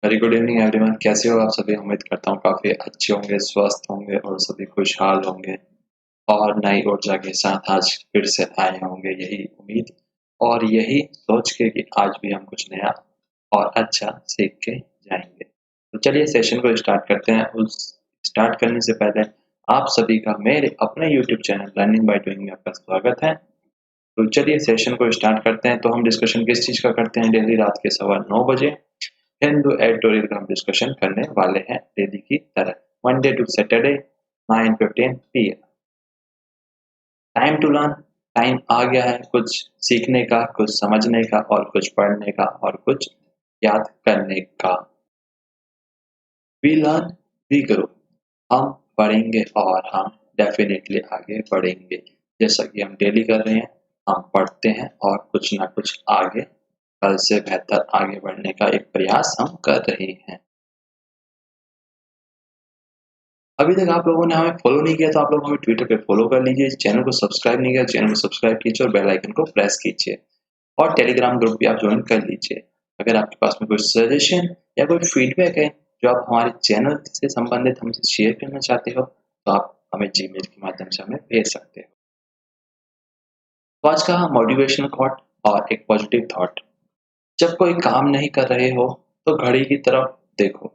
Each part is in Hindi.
Very good evening everyone. कैसे हो आप सभी? उम्मीद करता हूँ काफ़ी अच्छे होंगे, स्वस्थ होंगे और सभी खुशहाल होंगे और नई ऊर्जा के साथ आज फिर से आए होंगे, यही उम्मीद और यही सोच के कि आज भी हम कुछ नया और अच्छा सीख के जाएंगे। तो चलिए सेशन को स्टार्ट करते हैं। उस स्टार्ट करने से पहले आप सभी का मेरे अपने YouTube channel learning by doing में आपका स्वागत है। तो चलिए सेशन को स्टार्ट करते हैं। तो हम डिस्कशन किस चीज़ का करते हैं? डेली रात के 9:15 हिंदू एडिटोरियल का हम डिस्कशन करने वाले हैं डेली की तरह, Monday to Saturday 9:15 PM। Time to learn, time आ गया है कुछ सीखने का, कुछ समझने का और कुछ पढ़ने का और कुछ याद करने का। We learn, we grow. हम पढ़ेंगे और हम डेफिनेटली आगे बढ़ेंगे। जैसा कि हम डेली कर रहे हैं, हम पढ़ते हैं और कुछ ना कुछ आगे, कल से बेहतर आगे बढ़ने का एक प्रयास हम कर रहे हैं। अभी तक आप लोगों ने हमें फॉलो नहीं किया तो आप लोग हमें ट्विटर पे फॉलो कर लीजिए। चैनल को सब्सक्राइब नहीं किया, चैनल को सब्सक्राइब कीजिए और बेल आइकन को प्रेस कीजिए और टेलीग्राम ग्रुप भी आप ज्वाइन कर लीजिए। अगर आपके पास में कोई सजेशन या कोई फीडबैक है जो आप हमारे चैनल से संबंधित हमसे शेयर करना चाहते हो तो आप हमें जीमेल के माध्यम से हमें भेज सकते हो। तो आज का मोटिवेशनल थॉट और एक पॉजिटिव थॉट। जब कोई काम नहीं कर रहे हो तो घड़ी की तरफ देखो,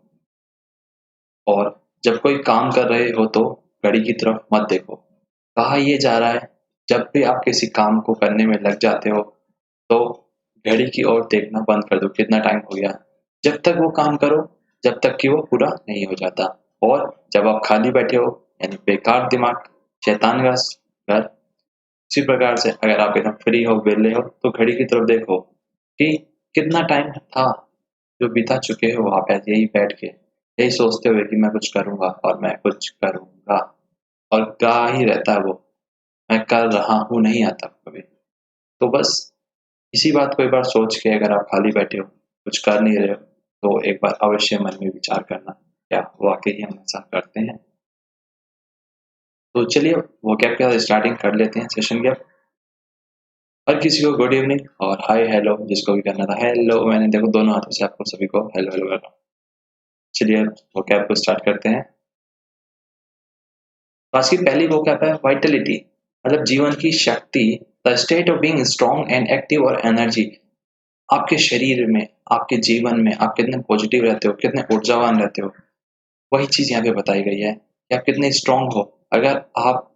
और जब कोई काम कर रहे हो तो घड़ी की तरफ मत देखो। कहा ये जा रहा है, जब भी आप किसी काम को करने में लग जाते हो तो घड़ी की ओर देखना बंद कर दो, कितना टाइम हो गया। जब तक वो काम करो जब तक कि वो पूरा नहीं हो जाता। और जब आप खाली बैठे हो यानी बेकार दिमाग, शैतान का घर, उसी प्रकार से अगर आप एकदम फ्री हो, वेले हो तो घड़ी की तरफ देखो कि कितना टाइम था जो बिता चुके हो आप ऐसे यही बैठ के, यही सोचते हुए कि मैं कुछ करूंगा और मैं कुछ करूंगा, और क्या ही रहता है वो मैं कर रहा हूँ नहीं आता कभी। तो बस इसी बात को एक बार सोच के अगर आप खाली बैठे हो, कुछ कर नहीं रहे हो, तो एक बार अवश्य मन में विचार करना, क्या वाकई हम ऐसा करते हैं? तो चलिए वो क्या क्या स्टार्टिंग कर लेते हैं सेशन के। हर किसी को गुड इवनिंग और हाय हेलो, जिसको भी करना था हेलो, मैंने देखो दोनों हाथों से आपको सभी को हेलो हेलो कर रहा हूँ। चलिए वो कैप को स्टार्ट करते हैं। तो आज की पहली वोकैब है वाइटलिटी, मतलब जीवन की शक्ति, the state of being strong and active और एनर्जी। आपके शरीर में, आपके जीवन में आप कितने पॉजिटिव रहते हो, कितने ऊर्जावान रहते हो, वही चीज यहाँ पे बताई गई है कि आप कितने स्ट्रांग हो। अगर आप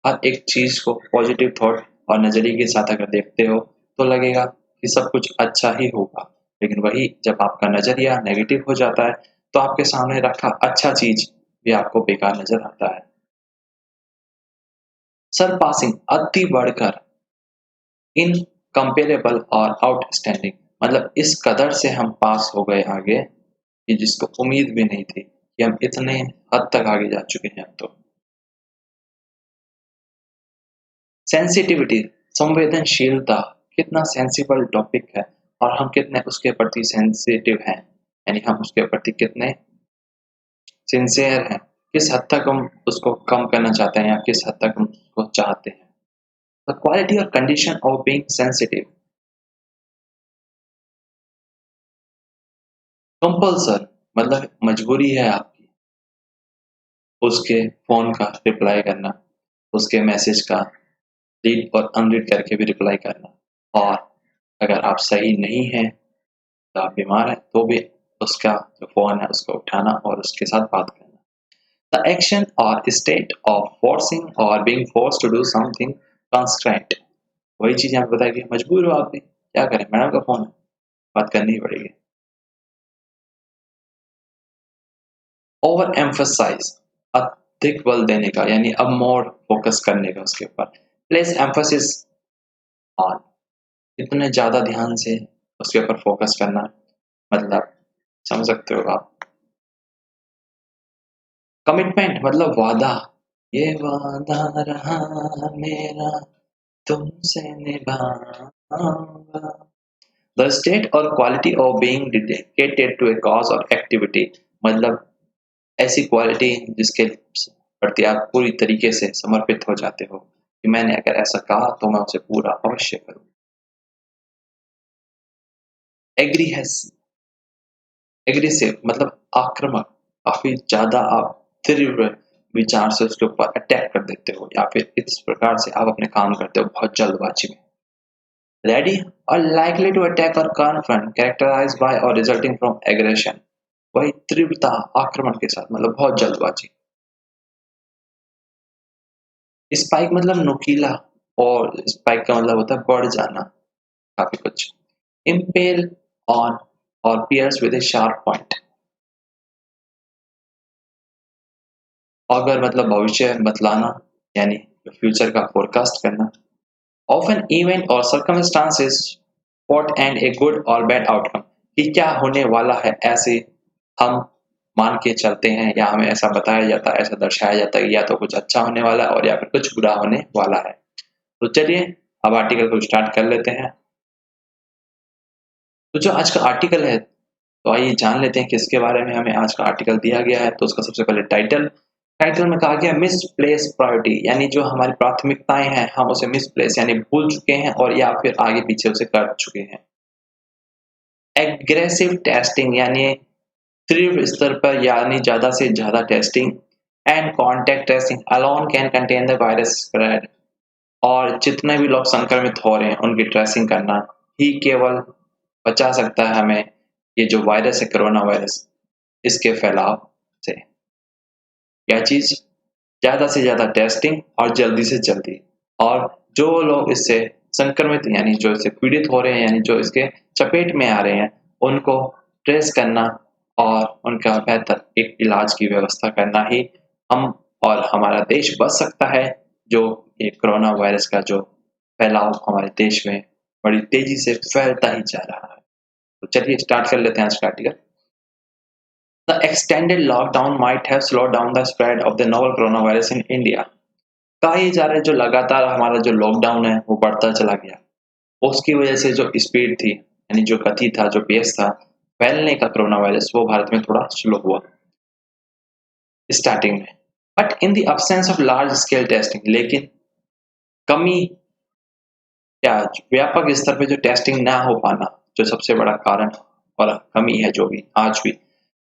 हर एक चीज को पॉजिटिव थॉट और नजरिए के साथ अगर देखते हो तो लगेगा कि सब कुछ अच्छा ही होगा। लेकिन वही जब आपका नजरिया नेगेटिव हो जाता है तो आपके सामने रखा अच्छा चीज भी आपको बेकार नजर आता है। सरपासिंग, अति बढ़कर, इनकम्पेरेबल और आउटस्टैंडिंग, मतलब इस कदर से हम पास हो गए आगे कि जिसको उम्मीद भी नहीं थी कि हम इतने हद तक आगे जा चुके हैं अब तो। सेंसिटिविटी, संवेदनशीलता, कितना सेंसिबल टॉपिक है और हम कितने उसके प्रति सेंसिटिव हैं, यानी हम उसके प्रति कितने सिंसियर हैं, किस हद तक हम उसको कम करना चाहते हैं या किस हद तक हम उसको चाहते हैं। द क्वालिटी और condition of being sensitive, compulsion, मतलब मजबूरी है आपकी उसके फोन का रिप्लाई करना, उसके मैसेज का रीड और अनरीड करके भी रिप्लाई करना, और अगर आप सही नहीं हैं तो आप बीमार हैं तो भी उसका जो फ़ोन है उसको उठाना और उसके साथ बात करना। द एक्शन और स्टेट ऑफ फोर्सिंग और being forced to do something constraint, वही चीज़ यहाँ पे बताई गई, मजबूर हो आप भी, क्या करें, मैडम का फ़ोन है, बात करनी ही पड़ेगी। ओवर एम्फसाइज, अधिक बल देने का, यानी अब मोर फोकस करने का उसके ऊपर। प्लेस एम्फोसिस ऑन, इतने ज़्यादा ध्यान से उसके ऊपर फोकस करना, मतलब समझ सकते हो आप। कमिटमेंट मतलब वादा, ये वादा रहा मेरा तुमसे निभाऊंगा। द स्टेट और quality of being dedicated to a cause और एक्टिविटी, मतलब ऐसी क्वालिटी जिसके प्रति आप पूरी तरीके से समर्पित हो जाते हो कि मैंने अगर ऐसा कहा तो मैं उसे पूरा अवश्य करूँ। एग्री है, एग्रेसिव मतलब आक्रामक, काफी ज्यादा आप तीव्र विचार से उसके ऊपर अटैक कर देते हो, या फिर इस प्रकार से आप अपने काम करते हो बहुत जल्दबाजी में। Ready or likely to attack or confront, characterized by or resulting from aggression। वही तीव्रता आक्रमण के साथ मतलब बहुत जल्दबाजी। स्पाइक मतलब नुकीला, और स्पाइक का मतलब होता है बढ़ जाना, काफी कुछ। इम्पेल ऑन और pierce with a sharp point. अगर मतलब भविष्य बतलाना, यानी फ्यूचर का फोरकास्ट करना। ऑफ एन इवेंट और circumstances what and a good और बैड आउटकम, कि क्या होने वाला है ऐसे हम मान के चलते हैं, या हमें ऐसा बताया जाता है, ऐसा दर्शाया जाता है, या तो कुछ अच्छा होने वाला है और या फिर कुछ बुरा होने वाला है। तो चलिए अब आर्टिकल को स्टार्ट कर लेते हैं। तो जो आज का आर्टिकल है, तो आइए जान लेते हैं किसके बारे में हमें आज का आर्टिकल दिया गया है। तो उसका सबसे पहले टाइटल। टाइटल में कहा गया मिसप्लेस प्रायोरिटी, यानी जो हमारी प्राथमिकताएं हैं हम उसे मिसप्लेस यानी भूल चुके हैं और या फिर आगे पीछे उसे कर चुके हैं। एग्रेसिव टेस्टिंग यानी तीव्र स्तर पर यानी ज्यादा से ज्यादा testing. And contact tracing alone can contain the virus spread, और जितने भी लोग संक्रमित हो रहे हैं उनकी ट्रेसिंग करना ही केवल बचा सकता है हमें ये जो वायरस है कोरोना वायरस, इसके फैलाव से। क्या चीज? ज्यादा से ज्यादा टेस्टिंग और जल्दी से जल्दी, और जो लोग इससे संक्रमित यानी जो इससे पीड़ित हो रहे हैं यानी जो इसके चपेट में आ रहे हैं उनको ट्रेस करना और उनका बेहतर एक इलाज की व्यवस्था करना ही हम और हमारा देश बच सकता है, जो ये कोरोना वायरस का जो फैलाव हमारे देश में बड़ी तेजी से फैलता ही जा रहा है। तो चलिए स्टार्ट कर लेते हैं आज का article. The extended lockdown might have slowed down the spread of the novel coronavirus in India। कहा ये जा रहा है जो लगातार हमारा जो लॉकडाउन है वो बढ़ता चला गया, उसकी वजह से जो स्पीड थी यानी जो गति था, जो पेस था फैलने का कोरोना वायरस, वो भारत में थोड़ा स्लो हुआ स्टार्टिंग में। But in the absence of large scale testing, लेकिन कमी क्या, व्यापक स्तर पे जो टेस्टिंग ना हो पाना जो सबसे बड़ा कारण और कमी है जो भी आज भी,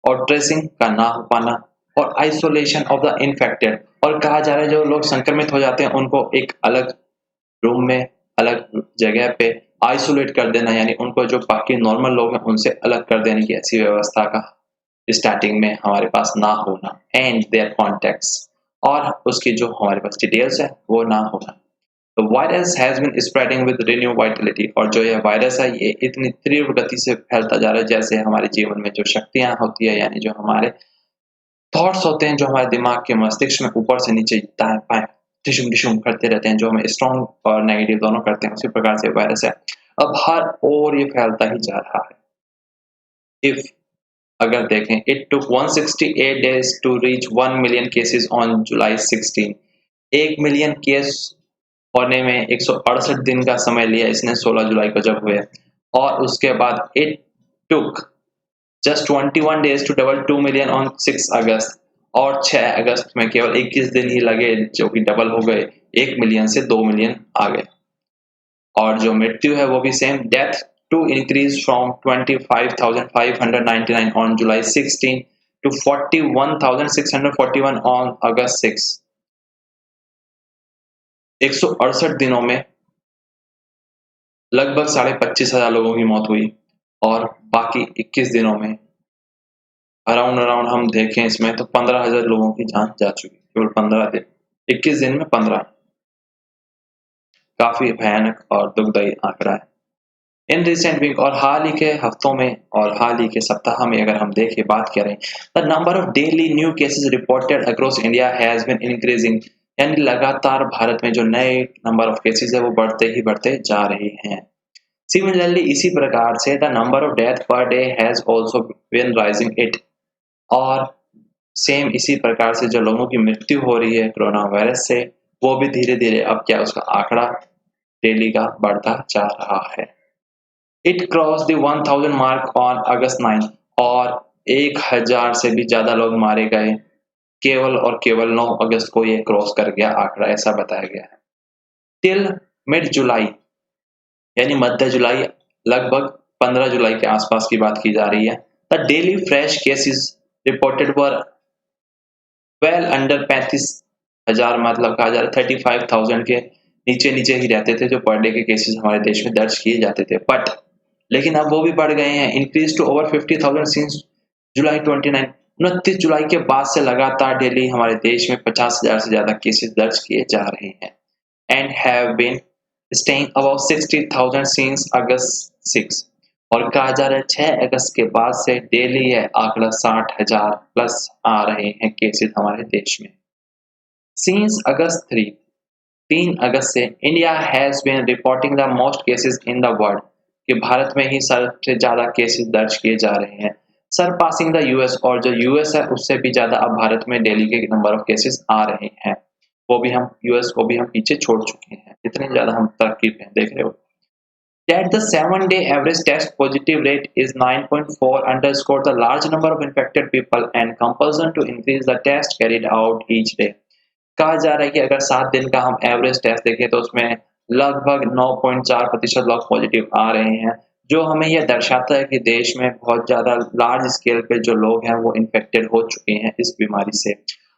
और ट्रेसिंग का ना हो पाना, और आइसोलेशन ऑफ द इन्फेक्टेड, और कहा जा रहा है जो लोग संक्रमित हो जाते हैं उनको एक अलग रूम में अलग जगह पे आइसोलेट कर देना, यानी उनको जो बाकी नॉर्मल लोग हैं उनसे अलग कर देने की ऐसी व्यवस्था का स्टार्टिंग में हमारे पास ना होना। एंड देयर कॉन्टेक्ट्स, और उसकी जो हमारे पास डिटेल्स है वो ना होना। तो virus has been spreading with renew vitality, और जो यह वायरस है ये इतनी तीव्र गति से फैलता जा रहा है जैसे हमारे जीवन में जो शक्तियां होती है यानी जो हमारे थॉट्स होते हैं, जो हमारे दिमाग के मस्तिष्क में ऊपर से नीचे दाएं बाएं टिशुम टिशुम करते रहते हैं, जो हमें स्ट्रॉन्ग और नेगेटिव दोनों करते हैं, उसी प्रकार से वायरस है अब हर ओर ये फैलता ही जा रहा है। इफ अगर देखें, it took 168 days to reach 1 million cases on July 16। 1 million case होने में 168 दिन का समय लिया इसने 16 जुलाई को जब हुए, और उसके बाद it took just 21 days to double 2 million on 6 August, और 6 अगस्त में केवल 21 दिन ही लगे जो कि डबल हो गए, 1 मिलियन से 2 मिलियन आ गए। और जो मृत्यु है वो भी same, death to increase from 25,599 on July 16 to 41,641 on August 6। 168 दिनों में लगभग 25,500 लोगों की मौत हुई, और बाकी 21 दिनों में अराउंड अराउंड हम देखें इसमें तो 15,000 लोगों की जान जा चुकी, केवल 15 दिन, 21 दिन में 15। काफी भयानक और दुखदायी आंकड़ा है। इन रिसेंट वीक, और हाल ही के हफ्तों में और हाल ही के सप्ताह में अगर हम देखें बात करें, the number of daily new cases reported across India has been increasing, यानी लगातार भारत में जो नए नंबर ऑफ केसेस है वो बढ़ते ही बढ़ते जा रहे हैं। सिमिलरली इसी प्रकार से the number of death per day has also been rising it, और सेम इसी प्रकार से जो लोगों की मृत्यु हो रही है कोरोना वायरस से, वो भी धीरे धीरे अब क्या उसका आंकड़ा डेली का बढ़ता जा रहा है। It cross the 1000 mark on August 9, और 1000 से भी ज्यादा लोग मारे गए केवल और केवल 9 अगस्त को ये क्रॉस कर गया आंकड़ा, ऐसा बताया गया है। टिल मिड जुलाई यानी मध्य जुलाई, लगभग 15 जुलाई के आसपास की बात की जा रही है, the daily fresh cases reported were well under 35,000, मतलब कहा जा रहा है 35,000 के नीचे नीचे ही रहते थे जो पर डे के केसेस हमारे देश में दर्ज किए जाते थे। बट लेकिन अब वो भी बढ़ गए हैं, increase to over 50,000 since July 29। 29 जुलाई के बाद से लगातार डेली हमारे देश में 50,000 से ज्यादा केसेस दर्ज किए जा रहे हैं and have been staying about 60,000 since August 6। और कहा जा रहा है 6 अगस्त के बाद से डेली यह आंकड़ा 60,000 प्लस आ रहे हैं केसेस हमारे देश में। सिंस अगस्त 3 अगस्त से India has been reporting the most cases in the world, कि भारत में ही सबसे ज्यादा केसेस दर्ज किए जा रहे हैं, सरपासिंग द यूएस। और जो यूएस है उससे भी ज्यादा अब भारत में डेली के नंबर ऑफ केसेस आ रहे हैं। वो भी हम यूएस को भी हम पीछे छोड़ चुके हैं, इतने ज्यादा हम तरक्की पे हैं, देख रहे हो। That the 7-day average test positive rate is 9.4 underscore the large number of infected people and compulsion to increase the test carried out each day। कहा जा रहा है कि अगर 7 दिन का हम एवरेज टेस्ट देखें तो उसमें लगभग 9.4% लोग पॉजिटिव आ रहे हैं, जो हमें यह दर्शाता है कि देश में बहुत ज़्यादा लार्ज स्केल पे जो लोग हैं वो इन्फेक्टेड हो चुके हैं इस बीमारी से।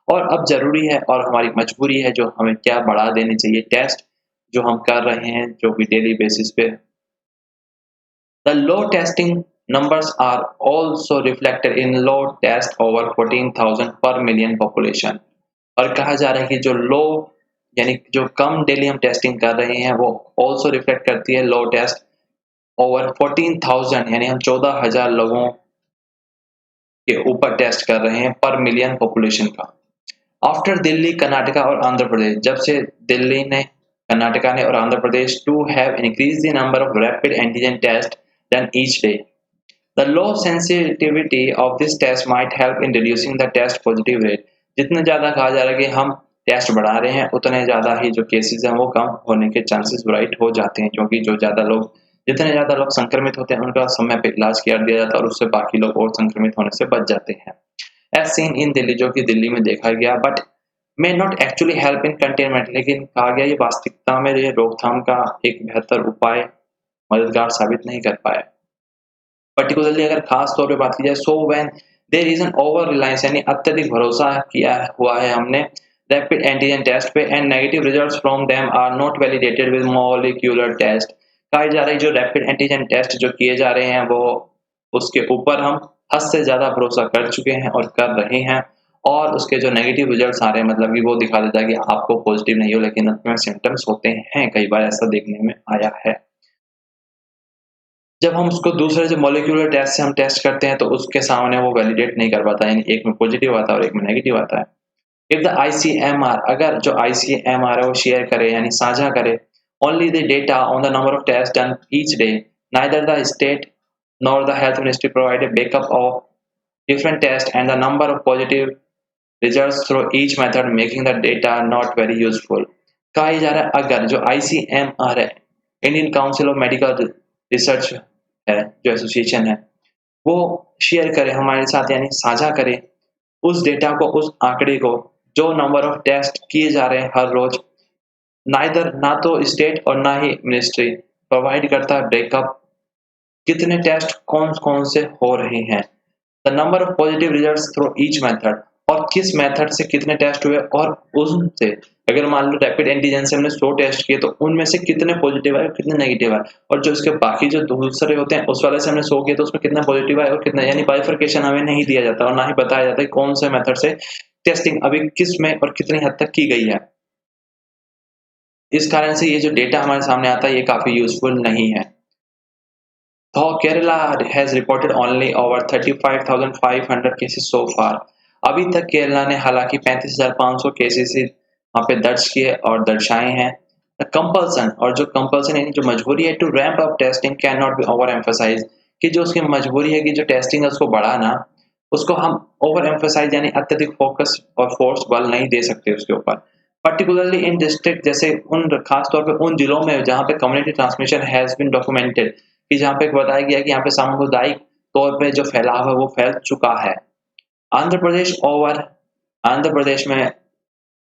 और अब ज़रूरी है और हमारी मजबूरी है जो हमें क्या बढ़ा देनी चाहिए टेस्ट जो हम कर रहे हैं जो भी डेली बेसिस पे। The low testing numbers are also reflected in low test over 14,000 per million population। और कहा जा रहा है कि जो लो यानी जो कम डेली हम टेस्टिंग कर रहे हैं वो also रिफ्लेक्ट करती है लो टेस्ट ओवर 14,000, यानी हम 14,000 लोगों के ऊपर टेस्ट कर रहे हैं पर मिलियन पॉपुलेशन का। आफ्टर दिल्ली, कर्नाटका और आंध्र प्रदेश, जब से दिल्ली ने, कर्नाटका ने और Andhra Pradesh to have increase the number of rapid antigen test done each day। The low sensitivity of this test might help in reducing the test positive rate। जितना ज़्यादा कहा जा रहा है कि हम टेस्ट बढ़ा रहे हैं उतने ज़्यादा ही जो केसेस हैं वो कम होने के चांसेस ब्राइट हो जाते हैं, क्योंकि जितने ज़्यादा लोग संक्रमित होते हैं उनका समय पे इलाज किया दिया जाता है और उससे बाकी लोग और संक्रमित होने से बच जाते हैं। एज सीन इन दिल्ली, जो कि दिल्ली में देखा गया, but may not actually help in containment, लेकिन कहा गया ये वास्तविकता में ये रोकथाम का एक बेहतर उपाय मददगार साबित नहीं कर पाया। पर्टिकुलरली अगर खास तौर पे बात की जाए, so when there is an over reliance, यानी अत्यधिक भरोसा किया हुआ है हमने रैपिड एंटीजन टेस्ट पे and negative results from them are not validated with molecular test. कहा जा रहा है जो रैपिड एंटीजन टेस्ट जो किए जा रहे हैं वो उसके ऊपर हम हद से ज्यादा भरोसा कर चुके हैं और कर रहे हैं, और उसके जो नेगेटिव रिजल्ट्स आ रहे हैं मतलब कि वो दिखा देता है कि आपको पॉजिटिव नहीं हो लेकिन उसमें सिम्टम्स होते हैं, कई बार ऐसा देखने में आया है। जब हम उसको दूसरे जो मॉलिक्यूलर टेस्ट से हम टेस्ट करते हैं तो उसके सामने वो वैलिडेट नहीं कर पाता, यानी एक में पॉजिटिव आता है और एक में नेगेटिव आता है। इफ द आईसीएमआर, अगर जो आईसीएमआर है वो शेयर करे यानी साझा करे only the data on the number of test done each day, neither the state nor the health ministry provide a backup of different tests and the number of positive results through each method, making the data not very useful। कहा जा रहा है अगर जो आईसीएमआर है, Indian council of medical research है, जो एसोसिएशन है, वो शेयर करे हमारे साथ यानी साझा करे उस डेटा को, उस आंकड़े को जो नंबर ऑफ टेस्ट किए जा रहे हैं हर रोज। नाइदर, ना तो स्टेट और ना ही मिनिस्ट्री प्रोवाइड करता है ब्रेकअप कितने टेस्ट कौन कौन से हो रहे हैं, the number of positive results through each method, और किस मेथड से कितने टेस्ट हुए, और उनसे अगर मान लो रैपिड एंटीजन से हमने 100 टेस्ट किए तो उनमें से कितने पॉजिटिव आए कितने नेगेटिव आए, और जो इसके बाकी जो दूसरे होते हैं उस वाले से हमने 100 किए तो उसमें कितना पॉजिटिव आए और कितना, यानी बाइफरकेशन हमें नहीं दिया जाता और ना ही बताया जाता है कौन से मेथड से टेस्टिंग अभी किस में और कितनी हद तक की गई है। इस कारण से ये जो डेटा हमारे सामने आता है ये काफी यूजफुल नहीं है। Though Kerala has reported only over 35,500 cases so far, अभी तक केरला ने हालांकि 35,500 केसेस ही वहाँ पे दर्ज किए और दर्शाए हैं। कंपल्सन, और जो कंपल्सन यानी जो मजबूरी है to ramp up testing cannot be overemphasise, कि जो उसकी मजबूरी है कि जो टेस्टिंग है उसको बढ़ाना, उसको हम ओवर एम्फोसाइज यानी अत्यधिक फोकस और फोर्स बल नहीं दे सकते उसके ऊपर। पर्टिकुलरली इन डिस्ट्रिक्ट, जैसे उन खास तौर पे उन जिलों में जहाँ पे community transmission has been documented, कि जहाँ पे बताया गया कि यहाँ पे सामुदायिक तौर पे जो फैलाव है वो फैल चुका है। आंध्र प्रदेश में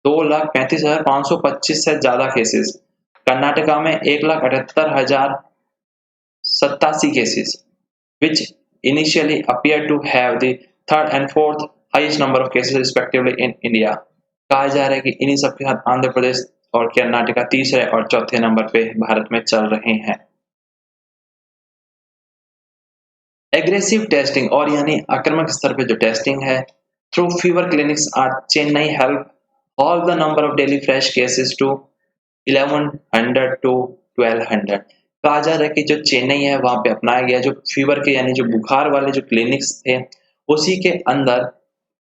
2,35,525 से ज्यादा केसेस, कर्नाटका में 1,78,087 cases, which initially appear to have the third and fourth highest number of cases respectively in India. कहा जा रहा है कि इन्हीं सब के साथ आंध्र प्रदेश और कर्नाटका तीसरे और चौथे नंबर पे भारत में चल रहे हैं। एग्रेसिव टेस्टिंग और यानी आक्रामक स्तर पे जो टेस्टिंग है through fever clinics are Chennai help all the number of daily fresh cases to 1100 to 1200। कहा जा रहा है कि जो चेन्नई है वहां पे अपनाया गया जो फीवर के यानी जो बुखार वाले जो क्लिनिक्स थे उसी के अंदर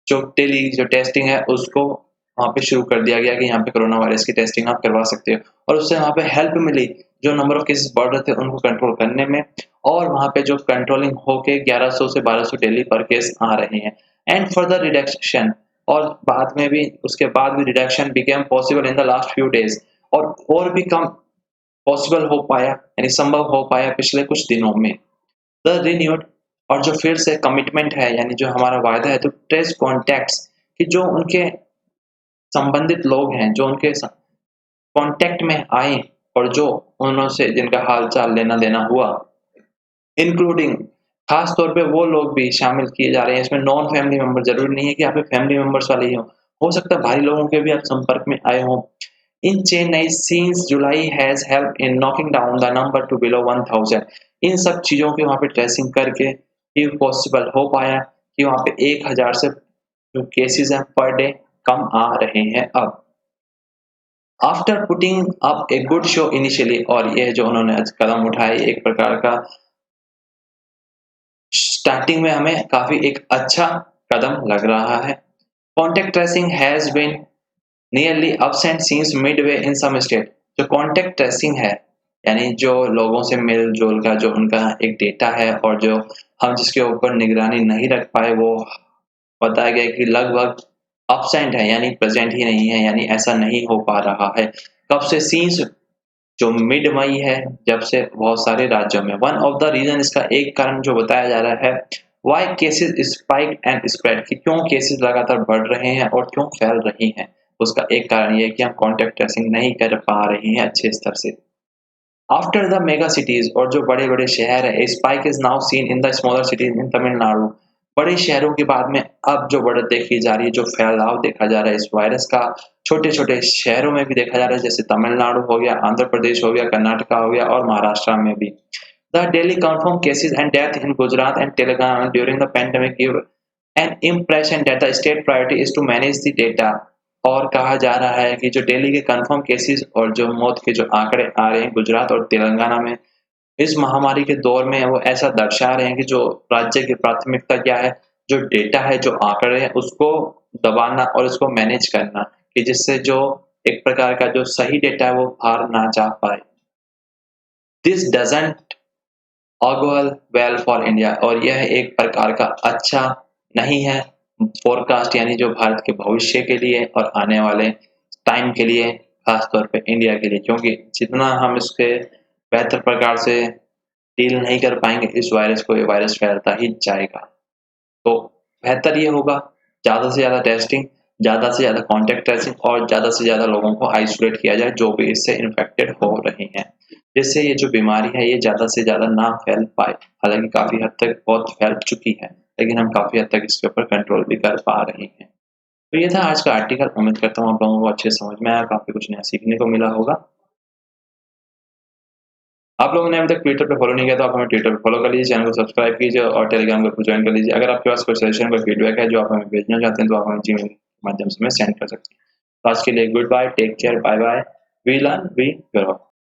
जो डेली जो टेस्टिंग है उसको वहाँ पे शुरू कर दिया गया कि यहाँ पे कोरोना वायरस की टेस्टिंग आप करवा सकते हो और उससे वहाँ पे हेल्प मिली जो नंबर ऑफ केसेस बढ़ रहे थे उनको कंट्रोल करने में और वहाँ पे जो कंट्रोलिंग होके 1100 से 1200 डेली पर केस आ रहे हैं एंड फर्दर रिडक्शन और बाद में भी उसके बाद भी reduction became possible in the last few days और भी कम पॉसिबल हो पाया यानी संभव हो पाया पिछले कुछ दिनों में। द रिन्यूड और जो फिर से कमिटमेंट है यानी जो हमारा वायदा है तो ट्रेस कॉन्टैक्ट्स कि जो उनके संबंधित लोग हैं जो उनके कांटेक्ट में आए और जो उनसे जिनका हालचाल लेना देना हुआ इंक्लूडिंग खास तौर पे वो लोग भी शामिल किए जा रहे हैं इसमें नॉन फैमिली मेंबर जरूरी नहीं है कि आप फैमिली मेंबर्स वाले ही हो सकता है भारी लोगों के भी आप संपर्क में आए हों। In Chennai since July has help in knocking down the number to below 1000। इन सब चीजों की वहां पे ट्रेसिंग करके ये पॉसिबल हो पाया कि वहां पे 1000 से जो केसेस हैं पर डे कम आ रहे हैं अब after putting up a good show initially. और ये जो उन्होंने आज कदम उठाए एक प्रकार का स्टार्टिंग में हमें काफी एक अच्छा कदम लग रहा है। Contact tracing has been nearly absent since midway in some state। जो कॉन्टेक्ट ट्रेसिंग है यानी जो लोगों से मेल जोल का जो उनका एक डेटा है और जो हम जिसके ऊपर निगरानी नहीं रख पाए वो बताया गया कि लगभग absent है यानी प्रेजेंट ही नहीं है यानी ऐसा नहीं हो पा रहा है। कब से सीन्स जो मिड मई है जब से बहुत सारे राज्यों में वन ऑफ द रीजन इसका एक कारण जो बताया जा रहा है why cases spike and spread कि क्यों केसेस लगातार बढ़ रहे हैं और क्यों फैल रही हैं उसका एक कारण ये है कि हम कॉन्टेक्ट ट्रेसिंग नहीं कर पा रहे हैं अच्छे स्तर से। आफ्टर द मेगा सिटीज और जो बड़े बड़े शहर है spike is now seen in the smaller cities in Tamil Nadu. बड़े शहरों के बाद में अब जो बढ़त देखी जा रही है जो फैलाव देखा जा रहा है इस वायरस का छोटे छोटे शहरों में भी देखा जा रहा है जैसे तमिलनाडु हो गया आंध्र प्रदेश हो गया कर्नाटका हो गया और महाराष्ट्र में भी। The daily confirmed cases and death in Gujarat and Telangana during the pandemic give an impression that the state priority is to manage the data। और कहा जा रहा है कि जो डेली के कंफर्म केसेस और जो मौत के जो आंकड़े आ रहे हैं गुजरात और तेलंगाना में इस महामारी के दौर में वो ऐसा दर्शा रहे हैं कि जो राज्य की प्राथमिकता क्या है जो डेटा है जो आंकड़े हैं उसको दबाना और उसको मैनेज करना कि जिससे जो एक प्रकार का जो सही डेटा है वो बाहर ना जा पाए। This doesn't augur well for India और यह एक प्रकार का अच्छा नहीं है फोरकास्ट यानी जो भारत के भविष्य के लिए और आने वाले टाइम के लिए खास तौर पे इंडिया के लिए क्योंकि जितना हम इसके बेहतर प्रकार से डील नहीं कर पाएंगे इस वायरस को ये वायरस फैलता ही जाएगा। तो बेहतर ये होगा ज़्यादा से ज़्यादा टेस्टिंग ज़्यादा से ज़्यादा कॉन्टेक्ट ट्रेसिंग और ज़्यादा से ज़्यादा लोगों को आइसोलेट किया जाए जो भी इससे इन्फेक्टेड हो रहे हैं जिससे ये जो बीमारी है ये ज़्यादा से ज़्यादा ना फैल पाए। हालांकि काफ़ी हद तक बहुत फैल चुकी है लेकिन हम काफ़ी हद तक इसके ऊपर कंट्रोल भी कर पा रहे हैं। तो ये था आज का आर्टिकल। उम्मीद करता हूँ आप लोगों को अच्छे समझ में आया काफ़ी कुछ नया सीखने को मिला होगा। आप लोगों ने अभी तक ट्विटर पे फॉलो नहीं किया तो आप हमें ट्विटर पे फॉलो कर लीजिए चैनल को सब्सक्राइब कीजिए और टेलीग्राम ग्रुप को ज्वाइन कर लीजिए। अगर आपके पास कोई सजेशन कोई फीडबैक है जो आप हमें भेजना चाहते हैं तो आप हमें जीमेल के माध्यम से हमें सेंड कर सकते हैं। तो आज के लिए goodbye take care bye bye we learn we grow.